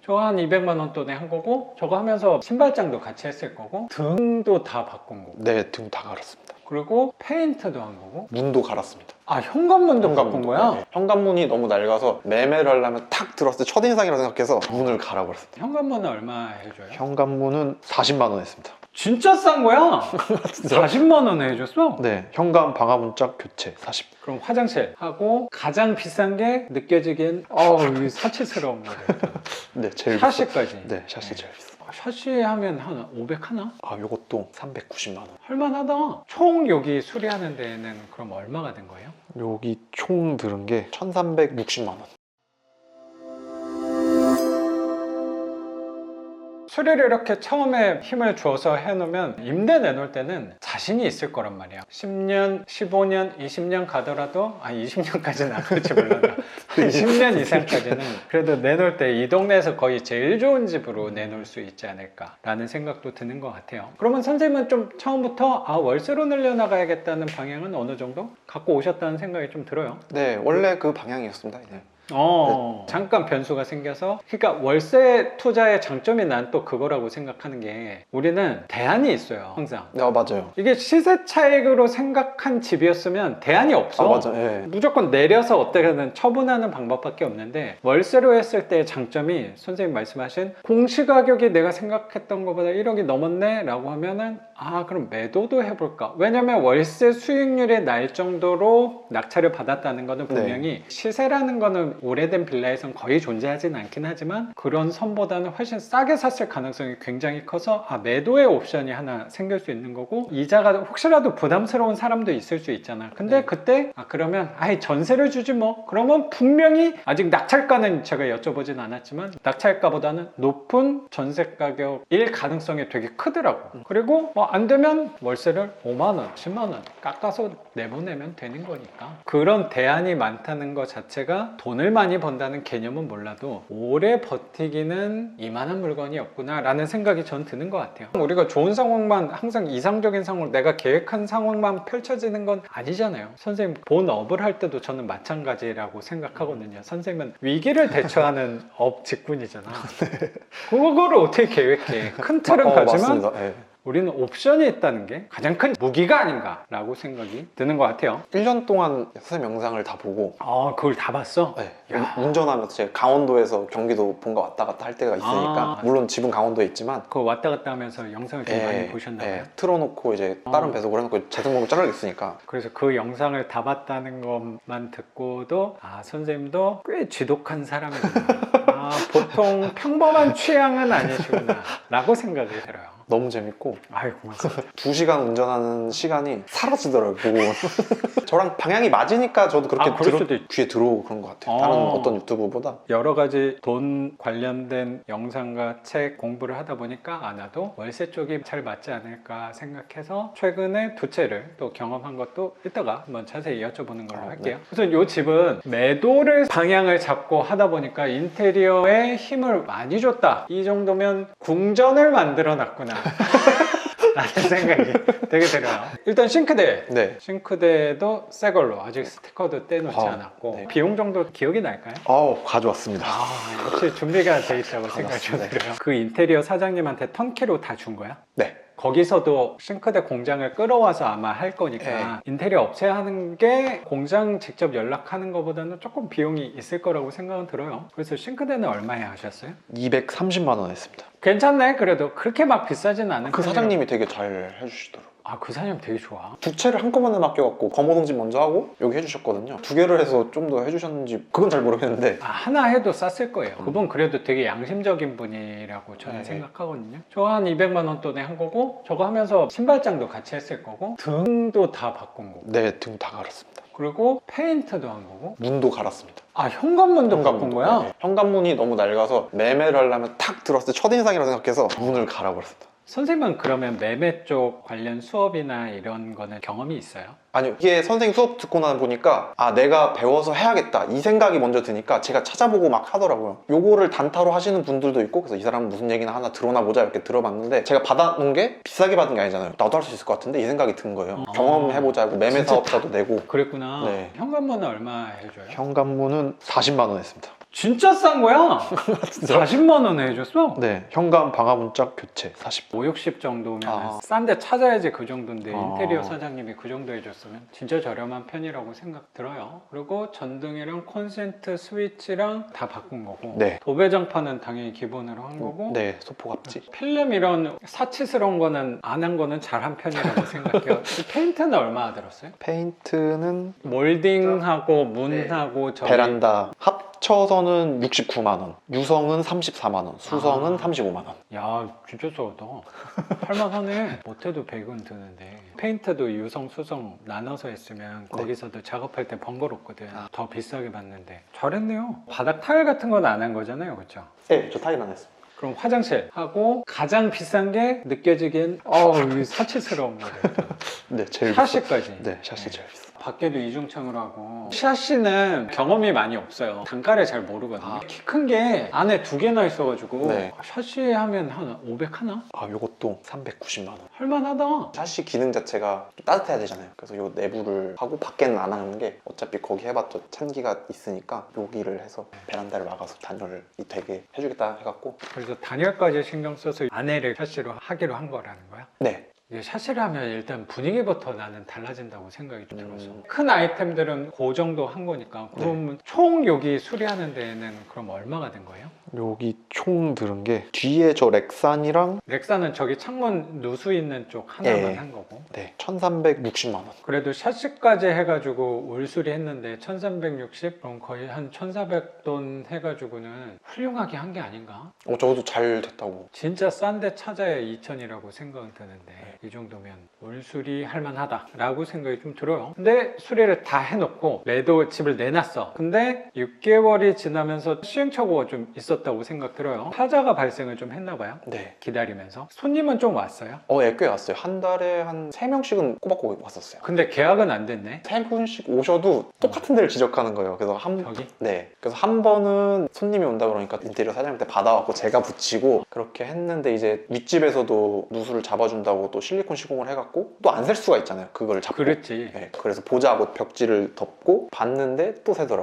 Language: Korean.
저거 한 200만 원 돈에 한 거고, 저거 하면서 신발장도 같이 했을 거고, 등도 다 바꾼 거고, 네, 등 다 갈았습니다. 그리고 페인트도 한 거고. 문도 갈았습니다. 아, 현관문도 바꾼 거야? 네. 현관문이 너무 낡아서 매매를 하려면 탁 들어왔을 때 첫인상이라고 생각해서 문을 갈아버렸습니다. 현관문은 얼마 해줘요? 현관문은 40만 원 했습니다. 진짜 싼 거야? 40만 원에 해줬어? 네, 현관 방화문짝 교체 40. 그럼 화장실 하고 가장 비싼 게 느껴지기엔 이게 사치스러운 거래. 네, 제일 샤시까지. 네, 샤시 제일 비싸. 샤시 하면 한 500 하나? 아, 요것도 390만 원. 할만하다. 총 여기 수리하는 데는 그럼 얼마가 된 거예요? 여기 총 들은 게 1360만 원. 수리를 이렇게 처음에 힘을 줘서 해놓으면 임대 내놓을 때는 자신이 있을 거란 말이야. 10년, 15년, 20년 가더라도 20년까지는 안 그럴지 몰라도 10년 이상까지는 그래도 내놓을 때 이 동네에서 거의 제일 좋은 집으로 내놓을 수 있지 않을까라는 생각도 드는 것 같아요. 그러면 선생님은 좀 처음부터 월세로 늘려나가야겠다는 방향은 어느 정도 갖고 오셨다는 생각이 좀 들어요. 네, 원래 그 방향이었습니다. 네. 잠깐 변수가 생겨서, 그러니까 월세 투자의 장점이 난 또 그거라고 생각하는 게, 우리는 대안이 있어요, 항상. 네, 맞아요. 이게 시세 차익으로 생각한 집이었으면 대안이 없어. 맞아요. 네. 무조건 내려서 어떻게든 처분하는 방법밖에 없는데, 월세로 했을 때의 장점이 선생님 말씀하신 공시가격이 내가 생각했던 것보다 1억이 넘었네 라고 하면은 그럼 매도도 해볼까. 왜냐면 월세 수익률이 날 정도로 낙찰을 받았다는 거는 분명히 시세라는 거는 오래된 빌라에선 거의 존재하진 않긴 하지만, 그런 선보다는 훨씬 싸게 샀을 가능성이 굉장히 커서 매도의 옵션이 하나 생길 수 있는 거고, 이자가 혹시라도 부담스러운 사람도 있을 수 있잖아. 근데 그때 그러면 전세를 주지 뭐. 그러면 분명히, 아직 낙찰가는 제가 여쭤보진 않았지만 낙찰가보다는 높은 전세 가격일 가능성이 되게 크더라고. 그리고 안 되면 월세를 5만 원, 10만 원 깎아서 내보내면 되는 거니까. 그런 대안이 많다는 것 자체가 돈을 많이 번다는 개념은 몰라도 오래 버티기는 이만한 물건이 없구나 라는 생각이 전 드는 것 같아요. 우리가 좋은 상황만, 항상 이상적인 상황, 내가 계획한 상황만 펼쳐지는 건 아니잖아요. 선생님 본업을 할 때도 저는 마찬가지라고 생각하거든요. 선생님은 위기를 대처하는 업 직군이잖아. 그거를 어떻게 계획해. 큰 틀은 가지만 맞습니다. 네. 우리는 옵션이 있다는 게 가장 큰 무기가 아닌가라고 생각이 드는 것 같아요. 1년 동안 선생님 영상을 다 보고. 그걸 다 봤어? 네. 운전하면서 제가 강원도에서 경기도 본가 왔다 갔다 할 때가 있으니까 물론 집은 강원도에 있지만 그거 왔다 갔다 하면서 영상을 좀 많이 보셨나봐요? 틀어놓고 이제 다른 배속을 해놓고 재생목을 자르겠으니까. 그래서 그 영상을 다 봤다는 것만 듣고도 선생님도 꽤 지독한 사람이구나. 보통 평범한 취향은 아니시구나 라고 생각이 들어요. 너무 재밌고. 고맙습니다. 2시간 운전하는 시간이 사라지더라고요. 보고. 저랑 방향이 맞으니까 저도 그렇게 귀에 들어오고 그런 것 같아요. 다른 어떤 유튜브보다. 여러 가지 돈 관련된 영상과 책 공부를 하다 보니까 나도 월세 쪽이 잘 맞지 않을까 생각해서 최근에 2채를 또 경험한 것도 이따가 한번 자세히 여쭤보는 걸로 할게요. 우선 이 집은 매도를 방향을 잡고 하다 보니까 인테리어에 힘을 많이 줬다, 이 정도면 궁전을 만들어 놨구나 라는 생각이 되게 들어요. 일단 싱크대. 네. 싱크대도 새 걸로, 아직 스티커도 떼놓지 않았고. 비용 정도 기억이 날까요? 가져왔습니다. 역시 준비가 돼 있다고 생각이 들어요. 그 인테리어 사장님한테 턴키로 다 준 거야? 네. 거기서도 싱크대 공장을 끌어와서 아마 할 거니까 인테리어 업체 하는 게 공장 직접 연락하는 것보다는 조금 비용이 있을 거라고 생각은 들어요. 그래서 싱크대는 얼마에 하셨어요? 230만 원 했습니다. 괜찮네. 그래도 그렇게 막 비싸진 않은 그 사장님이 되게 잘 해주시더라고요. 그 사장님 되게 좋아. 2채를 한꺼번에 맡겨갖고 검호등집 먼저 하고 여기 해주셨거든요. 2개를 해서 좀 더 해주셨는지 그건 잘 모르겠는데 하나 해도 쌌을 거예요. 그분 그래도 되게 양심적인 분이라고 저는 생각하거든요. 저 한 200만 원 돈에 한 거고, 저거 하면서 신발장도 같이 했을 거고, 등도 다 바꾼 거고. 네, 등 다 갈았습니다. 그리고 페인트도 한 거고, 문도 갈았습니다. 현관문도 바꾼 거야? 네. 현관문이 너무 낡아서 매매를 하려면 탁 들어왔을 때 첫인상이라고 생각해서 문을 갈아버렸습니다. 선생님은 그러면 매매 쪽 관련 수업이나 이런 거는 경험이 있어요? 아니요, 이게 선생님 수업 듣고 나서 보니까 아 내가 배워서 해야겠다 이 생각이 먼저 드니까 제가 찾아보고 막 하더라고요. 요거를 단타로 하시는 분들도 있고, 그래서 이 사람은 무슨 얘기나 하나 들어나 보자 이렇게 들어봤는데, 제가 받아놓은 게 비싸게 받은 게 아니잖아요. 나도 할 수 있을 것 같은데 이 생각이 든 거예요. 경험해보자고 매매 진짜 사업자도 내고. 그랬구나. 네. 현관문은 얼마 해줘요? 현관문은 40만 원 했습니다. 진짜 싼 거야? 40만 원에 해줬어? 네, 현관 방화문짝 교체 40. 5, 60 정도면 아. 싼데 찾아야지 그 정도인데 아. 인테리어 사장님이 그 정도 해줬으면 진짜 저렴한 편이라고 생각 들어요. 그리고 전등이랑 콘센트 스위치랑 다 바꾼 거고, 네. 도배장판은 당연히 기본으로 한 거고, 네, 소포갑지. 필름 이런 사치스러운 거는 안 한 거는 잘한 편이라고 생각해요. 이 페인트는 얼마나 들었어요? 페인트는 몰딩하고 문하고 저기 베란다 합쳐서는 69만 원, 유성은 34만 원, 수성은 아. 35만 원. 야 진짜 싸다. 할만하네. 못해도 100은 드는데 페인트도 유성 수성 나눠서 했으면 거기서도 작업할 때 번거롭거든. 더 비싸게 받는데 잘했네요. 바닥 타일 같은 건 안 한 거잖아요, 그렇죠? 네, 저 타일 안 했습니다. 그럼 화장실 하고 가장 비싼 게 느껴지기엔 이 사치스러운 거예요. 네, 제일 샤시까지. 네, 샤시 제일 비싸. 밖에도 이중창으로 하고, 샤시는 경험이 많이 없어요. 단가를 잘 모르거든요. 키 큰 게 안에 2개나 있어가지고 네. 샤시 하면 한 500 하나? 아, 요것도 390만 원. 할만하다. 샤시 기능 자체가 좀 따뜻해야 되잖아요. 그래서 요 내부를 하고 밖에는 안 하는 게, 어차피 거기 해봤자 찬기가 있으니까 여기를 해서 베란다를 막아서 단열을 되게 해주겠다 해갖고. 그래서 단열까지 신경 써서 안에를 샤시로 하기로 한 거라는 거야. 네. 이게 샤시를 하면 일단 분위기부터 나는 달라진다고 생각이 좀 들어서, 큰 아이템들은 그 정도 한 거니까. 그럼 총 여기 수리하는 데에는 그럼 얼마가 된 거예요? 여기 총 들은 게 뒤에 저 렉산이랑 렉사는 저기 창문 누수 있는 쪽 하나만 예. 한 거고, 네, 1360만 원. 그래도 샤시까지 해가지고 올수리 했는데 1360? 그럼 거의 한 1400돈 해가지고는 훌륭하게 한 게 아닌가? 저도 잘 됐다고. 진짜 싼데 찾아야 2000이라고 생각은 드는데 이 정도면 올수리 할만하다 라고 생각이 좀 들어요. 근데 수리를 다 해놓고 매도 집을 내놨어. 근데 6개월이 지나면서 시행착오가 좀 있었다고 생각 들어요. 하자가 발생을 좀 했나 봐요. 네. 기다리면서. 손님은 좀 왔어요. 예, 꽤 왔어요. 한 달에 한 3명씩은 꼬박꼬박 왔었어요. 근데 계약은 안 됐네. 3분씩 오셔도 똑같은 데를 지적하는 거예요. 그래서 저기? 네. 그래서 한 번은 손님이 온다 그러니까 인테리어 사장님한테 받아왔고 제가 붙이고 그렇게 했는데, 이제 윗집에서도 누수를 잡아준다고 또 실리콘 시공을 해갖고 또 안 셀 수가 있잖아요. 그걸 잡고. 그랬지. 네. 그래서 보자고 벽지를 덮고 봤는데 또 새더라고.